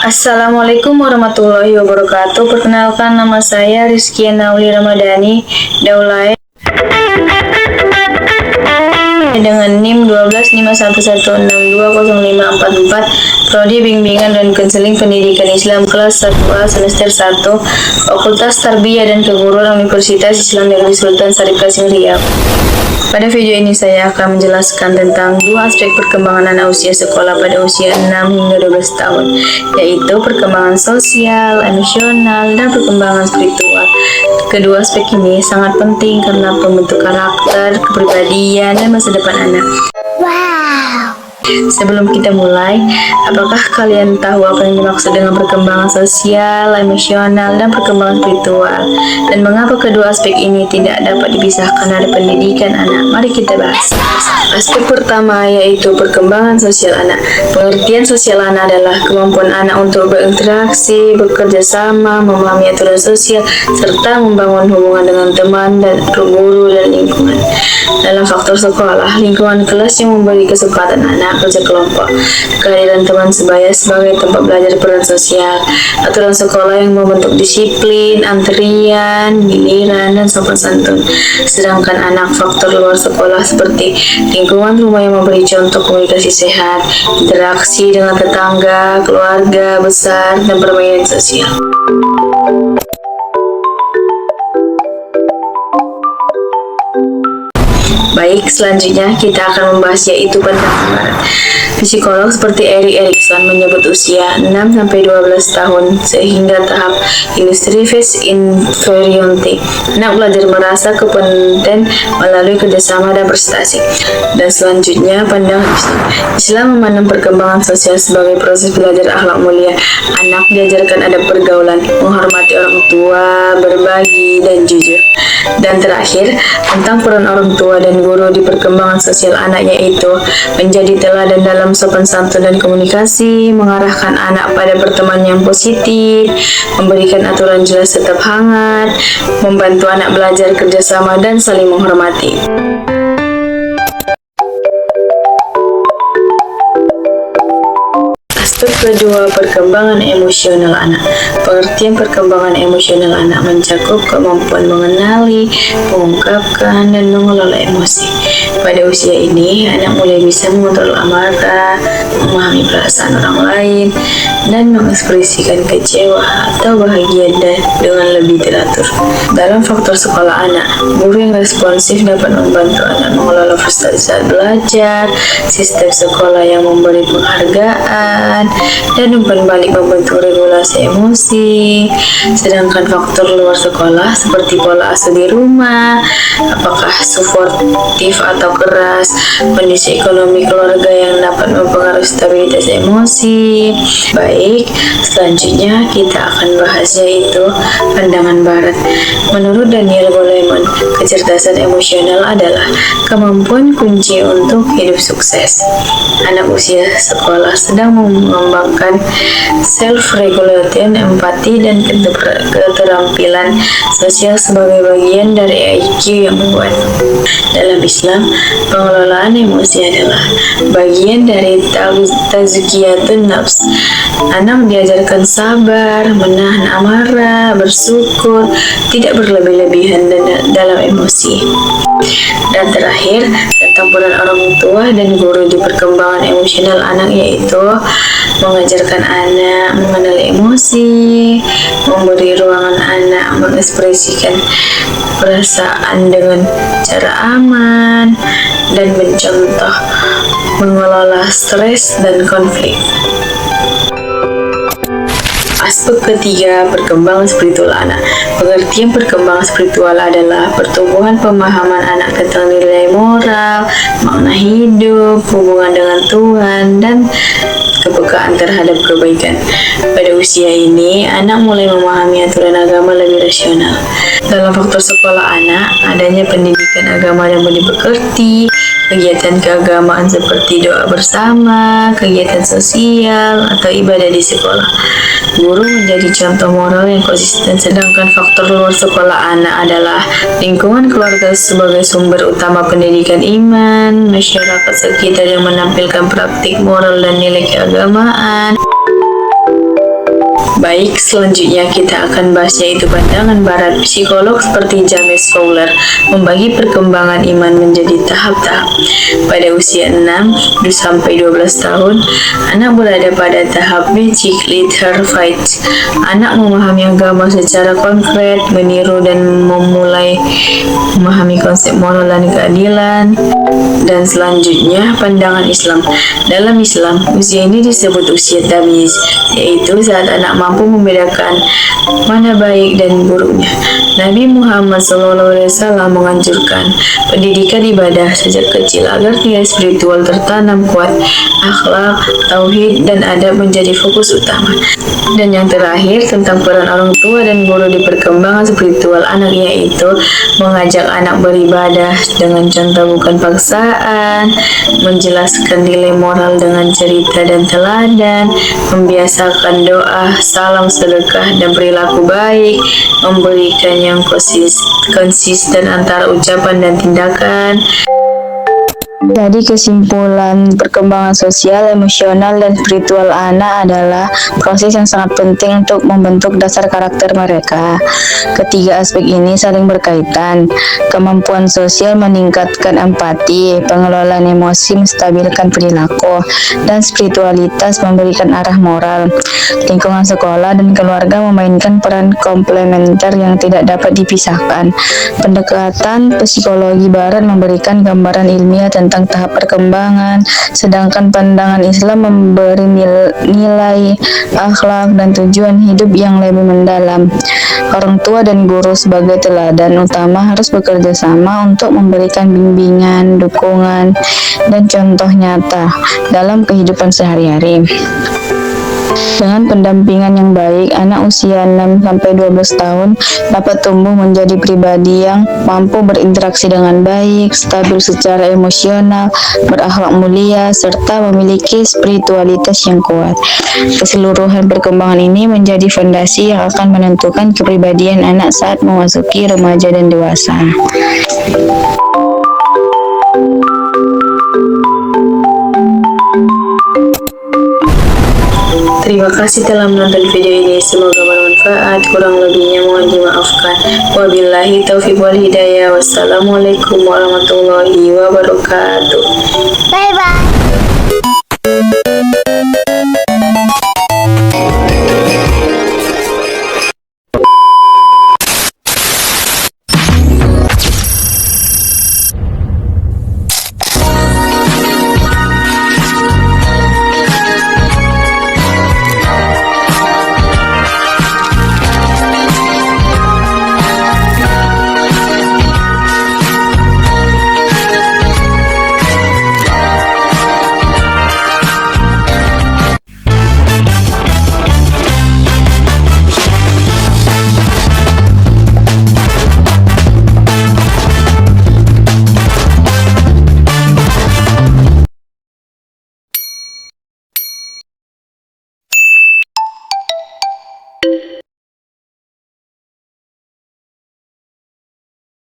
Assalamualaikum warahmatullahi wabarakatuh. Perkenalkan, nama saya Rizky Nauli Ramadhani Daulay dengan NIM 125116200544, Prodi Bimbingan dan Konseling Pendidikan Islam kelas 1A semester 1, Fakultas Tarbiyah dan Keguruan Universitas Islam Negeri Sultan Syarif Kasim Riau. Pada video ini saya akan menjelaskan tentang dua aspek perkembangan anak usia sekolah pada usia 6 hingga 12 tahun, yaitu perkembangan sosial, emosional, dan perkembangan spiritual. Kedua aspek ini sangat penting karena pembentuk karakter, kepribadian, dan masa depan anak. Sebelum kita mulai, apakah kalian tahu apa yang dimaksud dengan perkembangan sosial, emosional, dan perkembangan spiritual? Dan mengapa kedua aspek ini tidak dapat dipisahkan dari pendidikan anak? Mari kita bahas. Aspek pertama yaitu perkembangan sosial anak. Pengertian sosial anak adalah kemampuan anak untuk berinteraksi, bekerja sama, memahami aturan sosial, serta membangun hubungan dengan teman dan guru dan lingkungan. Dalam faktor sekolah, lingkungan kelas yang memberi kesempatan anak kerja kelompok, kehadiran teman sebaya sebagai tempat belajar peran sosial, aturan sekolah yang membentuk disiplin, antrian, giliran, dan sopan santun. Sedangkan anak faktor luar sekolah seperti lingkungan rumah yang memberi contoh komunikasi sehat, interaksi dengan tetangga, keluarga besar, dan permainan sosial. Baik, selanjutnya kita akan membahas yaitu pandangan barat. Psikolog seperti Erik Erikson menyebut usia 6-12 tahun sehingga tahap illustrative inferiority. Anak belajar merasa kompeten melalui kerjasama dan prestasi. Dan selanjutnya pandangan Islam. Islam memandang perkembangan sosial sebagai proses belajar akhlak mulia. Anak diajarkan adab pergaulan, menghormati orang tua, berbagi, dan jujur. Dan terakhir, tentang peran orang tua dan guru di perkembangan sosial anak, yaitu menjadi teladan dalam sopan santun dan komunikasi, mengarahkan anak pada pertemanan yang positif, memberikan aturan jelas tetap hangat, membantu anak belajar kerjasama dan saling menghormati. Aspek kedua, perkembangan emosional anak. Pengertian perkembangan emosional anak mencakup kemampuan mengenali, mengungkapkan, dan mengelola emosi. Pada usia ini, anak mulai bisa mengontrol amarah, memahami perasaan orang lain, dan mengekspresikan kecewa atau bahagia dengan lebih teratur. Dalam faktor sekolah anak, guru yang responsif dapat membantu anak mengelola frustasi saat belajar, sistem sekolah yang memberi penghargaan, dan umpan balik membentuk regulasi emosi. Sedangkan faktor luar sekolah seperti pola asuh di rumah, apakah suportif atau keras, kondisi ekonomi keluarga yang dapat mempengaruhi stabilitas emosi. Baik, selanjutnya kita akan bahas yaitu pandangan barat. Menurut Daniel Goleman, kecerdasan emosional adalah kemampuan kunci untuk hidup sukses. Anak usia sekolah sedang mengembangkan self-regulation, empati, dan keterampilan sosial sebagai bagian dari IQ yang kuat. Dalam Islam, pengelolaan emosi adalah bagian dari tazkiyatun nafs. Anak diajarkan sabar, menahan amarah, bersyukur, tidak berlebih-lebihan dalam emosi. Dan terakhir, tentang peran orang tua dan guru di perkembangan emosional anak, yaitu mengajarkan anak mengenali emosi, memberi ruangan anak mengekspresikan perasaan dengan cara aman, dan mencontoh mengelola stres dan konflik. Aspek ketiga, perkembangan spiritual anak. Pengertian perkembangan spiritual adalah pertumbuhan pemahaman anak tentang nilai moral, makna hidup, hubungan dengan Tuhan, dan kepekaan terhadap kebaikan. Pada usia ini, anak mulai memahami aturan agama lebih rasional. Dalam faktor sekolah anak, adanya pendidikan agama yang budi pekerti, kegiatan keagamaan seperti doa bersama, kegiatan sosial, atau ibadah di sekolah. Guru menjadi contoh moral yang konsisten, sedangkan faktor luar sekolah anak adalah lingkungan keluarga sebagai sumber utama pendidikan iman, masyarakat sekitar yang menampilkan praktik moral dan nilai keagamaan. Baik, selanjutnya kita akan bahas yaitu pandangan barat. Psikolog seperti James Fowler membagi perkembangan iman menjadi tahap-tahap. Pada usia 6 sampai 12 tahun, anak berada pada tahap magic leader fight. Anak memahami agama secara konkret, meniru dan memulai memahami konsep moral dan keadilan. Dan selanjutnya pandangan Islam. Dalam Islam, usia ini disebut usia tamyiz, yaitu saat anak mampu membedakan mana baik dan buruknya. Nabi Muhammad SAW menganjurkan pendidikan ibadah sejak kecil agar nilai spiritual tertanam kuat, akhlak, tauhid, dan adab menjadi fokus utama. Dan yang terakhir tentang peran orang tua dan guru di perkembangan spiritual anak, yaitu mengajak anak beribadah dengan contoh bukan paksaan, menjelaskan nilai moral dengan cerita dan teladan, membiasakan doa, salam, sedekah, dan perilaku baik, memberikan yang konsisten antara ucapan dan tindakan. Jadi kesimpulan perkembangan sosial, emosional, dan spiritual anak adalah proses yang sangat penting untuk membentuk dasar karakter mereka. Ketiga aspek ini saling berkaitan. Kemampuan sosial meningkatkan empati, pengelolaan emosi menstabilkan perilaku, dan spiritualitas memberikan arah moral. Lingkungan sekolah dan keluarga memainkan peran komplementer yang tidak dapat dipisahkan. Pendekatan psikologi barat memberikan gambaran ilmiah tentang tahap perkembangan, sedangkan pandangan Islam memberi nilai akhlak dan tujuan hidup yang lebih mendalam. Orang tua dan guru sebagai teladan utama harus bekerja sama untuk memberikan bimbingan, dukungan, dan contoh nyata dalam kehidupan sehari-hari. Dengan pendampingan yang baik, anak usia 6-12 tahun dapat tumbuh menjadi pribadi yang mampu berinteraksi dengan baik, stabil secara emosional, berakhlak mulia, serta memiliki spiritualitas yang kuat. Keseluruhan perkembangan ini menjadi fondasi yang akan menentukan kepribadian anak saat memasuki remaja dan dewasa. Terima kasih telah menonton video ini. Semoga bermanfaat. Kurang lebihnya mohon dimaafkan. Wabillahi taufiq wal hidayah. Wassalamualaikum warahmatullahi wabarakatuh. Bye bye.